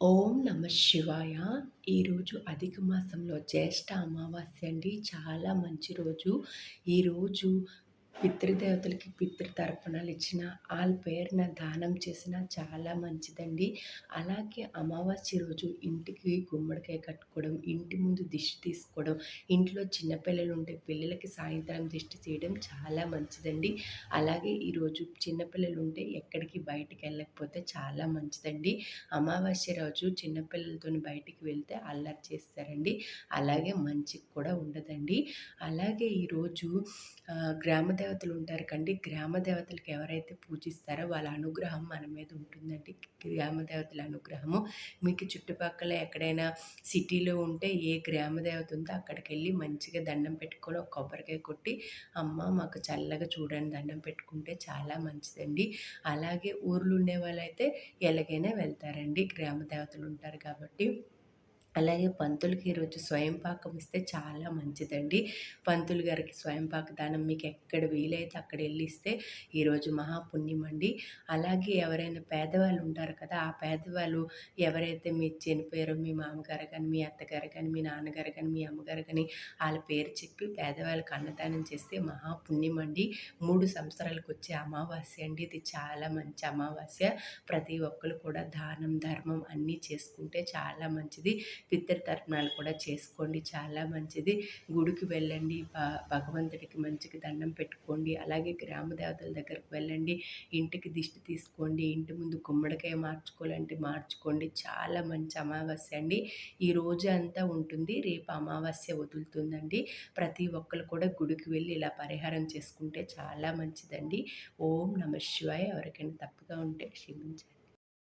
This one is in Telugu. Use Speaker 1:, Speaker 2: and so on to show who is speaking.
Speaker 1: ఓం నమ శివాయ. ఈరోజు అధిక మాసంలో జ్యేష్ఠ అమావాస్య అండి. చాలా మంచి రోజు. ఈరోజు పితృదేవతలకి పితృతర్పణాలు ఇచ్చిన, ఆళ్ళ పేరున దానం చేసిన చాలా మంచిదండి. అలాగే అమావాస్య రోజు ఇంటికి గుమ్మడికాయ కట్టుకోవడం, ఇంటి ముందు దిష్టి తీసుకోవడం, ఇంట్లో చిన్నపిల్లలు ఉంటే పిల్లలకి సాయంత్రం దిష్టి తీయడం చాలా మంచిదండి. అలాగే ఈరోజు చిన్నపిల్లలు ఉంటే ఎక్కడికి బయటికి వెళ్ళకపోతే చాలా మంచిదండి. అమావాస్య రోజు చిన్నపిల్లలతోని బయటికి వెళ్తే అల్లరి చేస్తారండి. అలాగే మంచికి కూడా ఉండదండి. అలాగే ఈరోజు గ్రామ దేవతలు ఉంటారు కండి. గ్రామ దేవతలకి ఎవరైతే పూజిస్తారో వాళ్ళ అనుగ్రహం మన మీద ఉంటుందండి. గ్రామ దేవతల అనుగ్రహము మీకు చుట్టుపక్కల ఎక్కడైనా సిటీలో ఉంటే ఏ గ్రామ దేవత ఉందో అక్కడికెళ్ళి మంచిగా దండం పెట్టుకొని ఒక కొబ్బరికాయ కొట్టి, అమ్మ మాకు చల్లగా చూడని దండం పెట్టుకుంటే చాలా మంచిదండి. అలాగే ఊర్లో ఉండే వాళ్ళైతే ఎలాగైనా వెళ్తారండి, గ్రామ దేవతలు ఉంటారు కాబట్టి. అలాగే పంతులకి ఈరోజు స్వయం పాకం ఇస్తే చాలా మంచిదండి. పంతులు గారికి స్వయం పాక దానం మీకు ఎక్కడ వీలైతే అక్కడ వెళ్ళి ఇస్తే ఈరోజు మహాపుణ్యం అండి. అలాగే ఎవరైనా పేదవాళ్ళు ఉంటారు కదా, ఆ పేదవాళ్ళు ఎవరైతే మీరు చనిపోయారో మీ మామగారు కానీ, మీ అత్తగారు కానీ, మీ నాన్నగారు కానీ, మీ అమ్మగారు కానీ వాళ్ళ పేరు చెప్పి పేదవాళ్ళకి అన్నదానం చేస్తే మహాపుణ్యం అండి. 3 సంవత్సరాలకు వచ్చే అమావాస్య అండి. ఇది చాలా మంచి అమావాస్య. ప్రతి ఒక్కరు కూడా దానం, ధర్మం అన్నీ చేసుకుంటే చాలా మంచిది. పితృతర్పణాలు కూడా చేసుకోండి, చాలా మంచిది. గుడికి వెళ్ళండి, భగవంతుడికి మంచిగా దండం పెట్టుకోండి. అలాగే గ్రామ దేవతల దగ్గరికి వెళ్ళండి, ఇంటికి దిష్టి తీసుకోండి, ఇంటి ముందు గుమ్మడికాయ మార్చుకోవాలంటే మార్చుకోండి. చాలా మంచి అమావాస్య అండి. ఈ రోజు అంతా ఉంటుంది, రేపు అమావాస్య వదులుతుందండి. ప్రతి ఒక్కరు కూడా గుడికి వెళ్ళి ఇలా పరిహారం చేసుకుంటే చాలా మంచిదండి. ఓం నమ శివాయ. ఎవరికైనా తప్పుగా ఉంటే క్షమించండి.